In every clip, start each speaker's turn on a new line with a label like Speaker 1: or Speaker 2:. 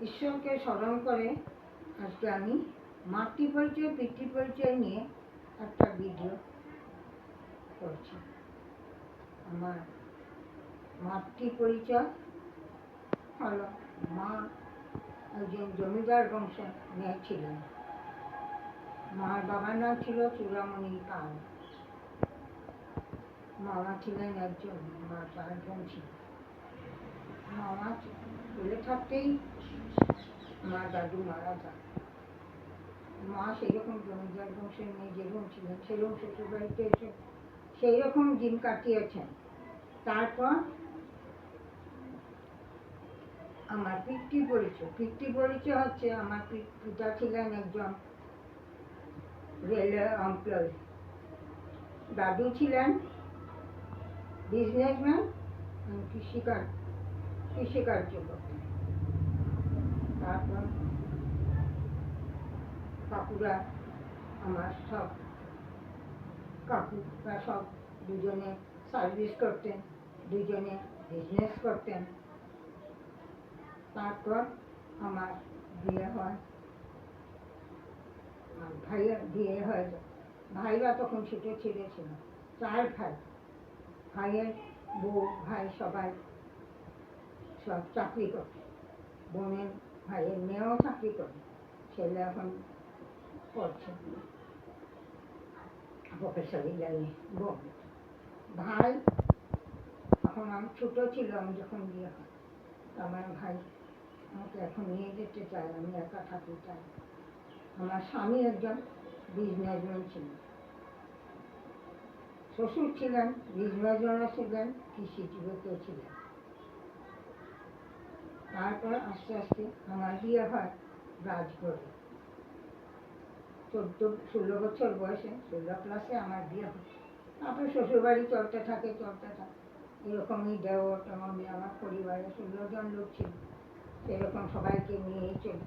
Speaker 1: ঈশ্বরকে স্মরণ করে আজকে আমি মাতৃ পরিচয় পিতৃ পরিচয় নিয়ে একটা ভিডিও করছি। আমার মাতৃ পরিচয় হলো, মা একজন জমিদার বংশের মেয়ে ছিলেন। মার বাবার নাম ছিল চূড়ামণি পাল। মামা ছিলেন একজন, মা চারজন ছিল। মামা চলে থাকতেই মা দাদু মারা যান। মা সেইরকম জমিদার বংশের মেয়ে যেরকম ছিলেন সেরকম শ্বশুরবাড়িতে এসে সেই রকম দিন কাটিয়েছেন। তারপর আমার পিতৃ পরিচয় হচ্ছে, আমার পিতা ছিলেন একজন রেলওয়ে এমপ্লয়ি, দাদু ছিলেন বিজনেসম্যান, কৃষিকার্য করতেন। তারপর কাকুরা, আমার সব কাকুরা সব দুজনে সার্ভিস করতেন, দুজনে বিজনেস করতেন। তারপর আমার বিয়ে হয়, ভাইয়ের বিয়ে হয়ে যায়। ভাইরা তখন ছুটে ছিল, 4 ভাই। ভাইয়ের বউ ভাই সবাই সব চাকরি করত। ভাইয়ের মেয়েও চাকরি করে, ছেলে এখন করছে প্রফেসরি লাইনে। ভাই এখন আমি ছোট ছিল, আমি যখন বিয়ে হয়, আমার ভাই আমাকে এখন নিয়ে যেতে চায়, আমি একা থাকতে চাই। আমার স্বামী একজন বিজনেসম্যান ছিলেন, শ্বশুর ছিলেন বিজনেসম্যানও ছিলেন, কৃষিজীবীও ছিলেন। তারপর আস্তে আস্তে আমার বিয়ে হয় রাজগড়ে। 16 বছর বয়সে, 16 ক্লাসে আমার বিয়ে হয়। তারপর শ্বশুরবাড়ি চলতে থাকে। এরকমই দেওর তেমন আমার পরিবারে 16 জন লোক ছিল, সেরকম সবাইকে নিয়েই চলি।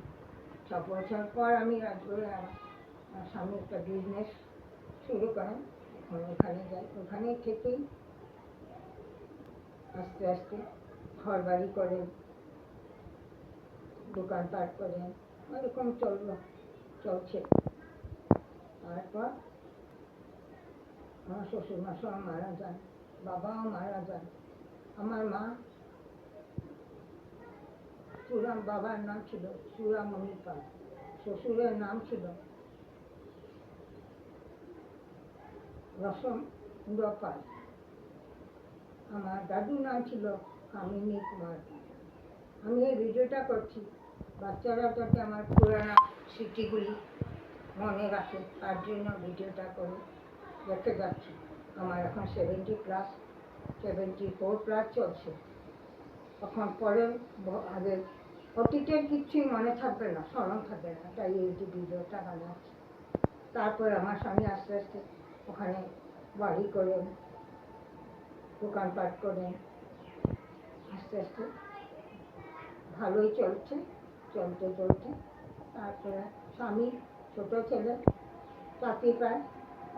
Speaker 1: 6 বছর পর আমি রাজগড়ে আমার স্বামী একটা বিজনেস শুরু করেন, ওখানে যাই। ওখানে থেকেই আস্তে আস্তে ঘর বাড়ি করেন, দোকানপাট করেন, ওরকম চলছে। তারপর আমার শ্বশুরমশাই মারা যান, বাবাও মারা যান। আমার মা বাবার নাম ছিল চূড়ামণি পাল, শ্বশুরের নাম ছিল রসমন্দ পাল, আমার দাদুর নাম ছিল কামিনী কুমার। আমি এই ভিডিওটা করছি বাচ্চারা যাতে আমার পুরানো স্মৃতিগুলি মনে রাখে, তার জন্য ভিডিওটা করে রেখে যাচ্ছি। আমার এখন 74 প্লাস চলছে। তখন পরে আগে অতীতের কিছুই মনে থাকবে না, স্মরণ থাকবে না, তাই এই যে ভিডিওটা বানাচ্ছি। তারপরে আমার স্বামী আস্তে আস্তে ওখানে বাড়ি করেন, দোকানপাট করেন, আস্তে আস্তে ভালোই চলতে। তারপরে স্বামী ছোট ছেলে চাকরি পায়,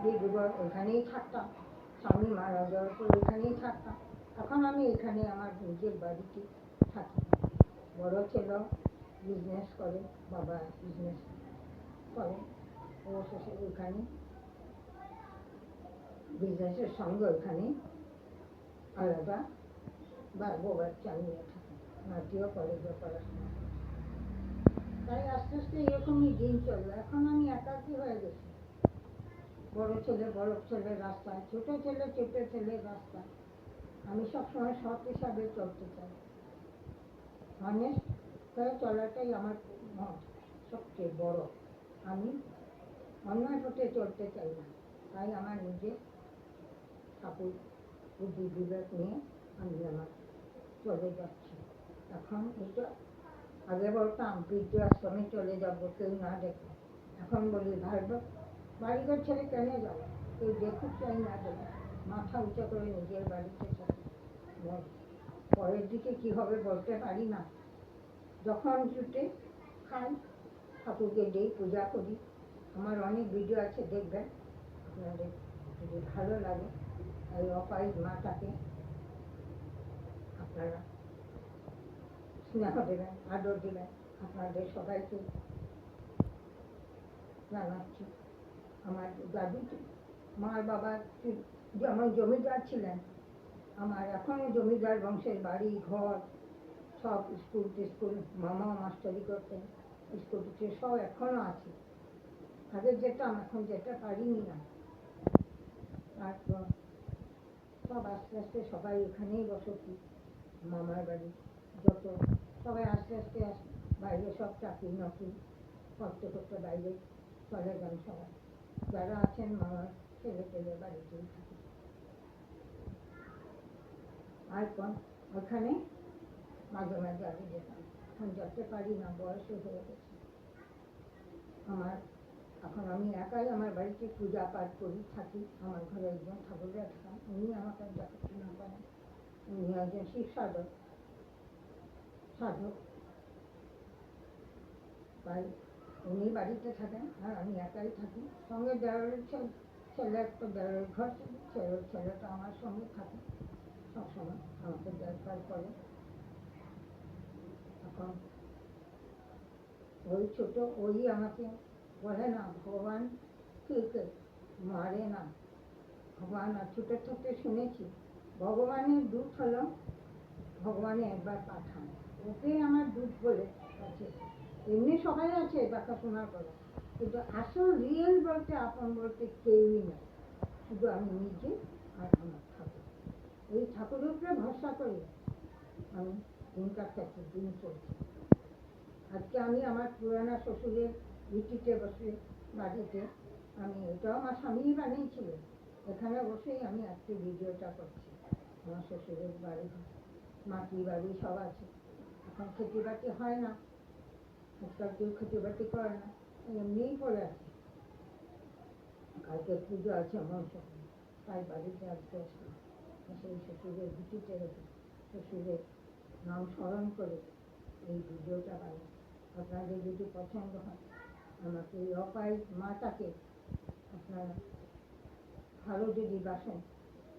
Speaker 1: ডিব্রুগড়, ওইখানেই থাকতাম। স্বামী মারা যাওয়ার পর ওইখানেই থাকতাম। এখন আমি এখানে আমার নিজের বাড়িতে থাকি। বড় ছেলে বিজনেস করে, বাবা বিজনেস করে, ও শ্বশুর ওইখানে বিজনেসের সঙ্গে ওইখানে আলাদা বাচ্চা নিয়ে থাকে। নাতিও কলেজে পড়াশোনা। তাই আস্তে আস্তে এরকমই দিন চললো। এখন আমি একাকী হয়ে গেছি। বড় ছেলে রাস্তায়, ছোট ছেলে রাস্তায়। আমি সবসময় সৎ হিসাবে চলতে চাই, অনেস্ট হয়ে চলাটাই আমার মত সবচেয়ে বড়। আমি অন্যায় পথে চলতে চাই না, তাই আমার নিজে ঠাকুর বুদ্ধি বিবেক নিয়ে আমি আমার চলে যাচ্ছি। এখন এটা আগে বলতাম বৃদ্ধাশ্রমে চলে যাবো, কেউ না দেখে। এখন বলি বাড়িঘর ছেড়ে কেন যাবো, কেউ দেখুক চাই না দেবে, মাথা উঁচু করে নিজের বাড়িতে থাকি। পরের দিকে কি হবে বলতে পারি না। যখন জুটে খাই, ঠাকুরকে দিই, পূজা করি। আমার অনেক ভিডিও আছে, দেখবেন, আপনাদের যদি ভালো লাগে। এই অপায়িক মাটাকে আপনারা স্নেহ দেবেন, আদর দেবেন, আপনাদের সবাইকে জানাচ্ছি আমার দাদু মার বাবা যেমন জমিদার ছিলেন, আমার এখনও জমিদার বংশের বাড়ি ঘর সব, স্কুল টিস্কুল, মামাও মাস্টারি করতেন, স্কুল টিস্কুল সব এখনও আছে। আগে যেতাম, এখন যেতে পারিনি না। তারপর সব আস্তে আস্তে সবাই এখানেই বসতি, মামার বাড়ি যত সবাই আস্তে আস্তে বাইরে সব চাকরি নকরি করতে করতে বাইরে চলে যান সবাই। যারা আছেন মামার ছেলে ছেলে বাড়িতেই থাকে। আর ওখানে মাঝে মাঝে আগে যেতাম, এখন যেতে পারি না, বয়সও হয়ে গেছে আমার। এখন আমি একাই আমার বাড়িতে পূজা পাঠ করি, থাকি। আমার ঘরে একজন ঠাকুররা থাকেন, উনি আমাকে দেখাশোনা করেন। উনি একজন শিব সাধক তাই উনি বাড়িতে থাকেন আর আমি একাই থাকি। সঙ্গে দেওয়ারের ছেলে একটা দেওয়ারের ঘর ছিল, ছেলেটা আমার সঙ্গে থাকে, সবসময় আমাকে দেখভাল করে। এখন ওই ছোট ওই আমাকে বলে না ভগবান কে মারে না, ভগবান। আর ছোটো থেকে শুনেছি ভগবানের দূত হলো ভগবানে একবার পাঠান, ওকে আমার দূত বলে আছে। এমনি সবাই আছে দেখাশোনা করে, কিন্তু আসল রিয়েল বলতে আপন বলতে কেউই নেই, শুধু আমি নিজে আর আমার ঠাকুর। এই ঠাকুরের উপরে ভরসা করি আমি দিন কাটাচ্ছি, দিন চলছে। আজকে আমি আমার পুরানা শ্বশুরের ভিটিতে বসে বাড়িতে, আমি এটাও আমার স্বামী বানিয়েছিল, এখানে বসেই আমি আজকে ভিডিওটা করছি। আমার শ্বশুরের বাড়ি মাটি বাড়ি সব আছে। এখন খেতে বাতি হয় না, আজকাল কেউ খেতে বাতি করে না, এমনিই পড়ে আছে। কালকে পুজো আছে মনসা, তাই বাড়িতে আজকে আসলাম, সেই শ্বশুরের ভিটিতে রেখে শ্বশুরের নাম স্মরণ করে এই ভিডিওটা বানাই। আপনাদের যদি পছন্দ হয়, আমাকে এই অপায় মাটাকে আপনারা ভালো যদি বাসেন,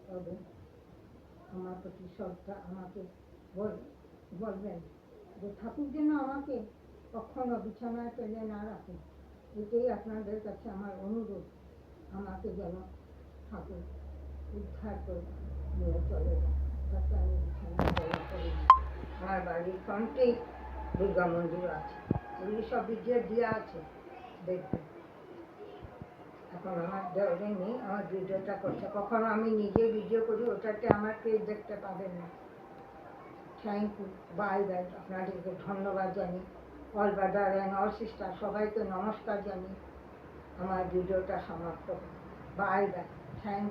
Speaker 1: তবে আমার প্রতি শ্রদ্ধা আমাকে বলবেন যে ঠাকুর যেন আমাকে কখনো বিছানায় ফেলে না রাখে। এটাই আপনাদের কাছে আমার অনুরোধ, আমাকে যেন ঠাকুর উদ্ধার করে নিয়ে চলে যায়, যাতে আমি বিছানায় ফেলে পড়ি। আমার বাড়ির ফ্রন্টেই দুর্গা মন্দির আছে, এগুলি সব ভিডিও দেওয়া আছে, দেখবেন। এখন আমার দেওয়ারে নেই, আমার ভিডিওটা করছে, কখনো আমি নিজে ভিডিও করি, ওটাতে আমার পেজ দেখতে পাবেন না। Thank you, bye bye. আপনাদেরকে ধন্যবাদ জানি, all brother and all sister সবাইকে নমস্কার জানি আমার ভিডিওটা সমাপ্ত। Bye bye, thank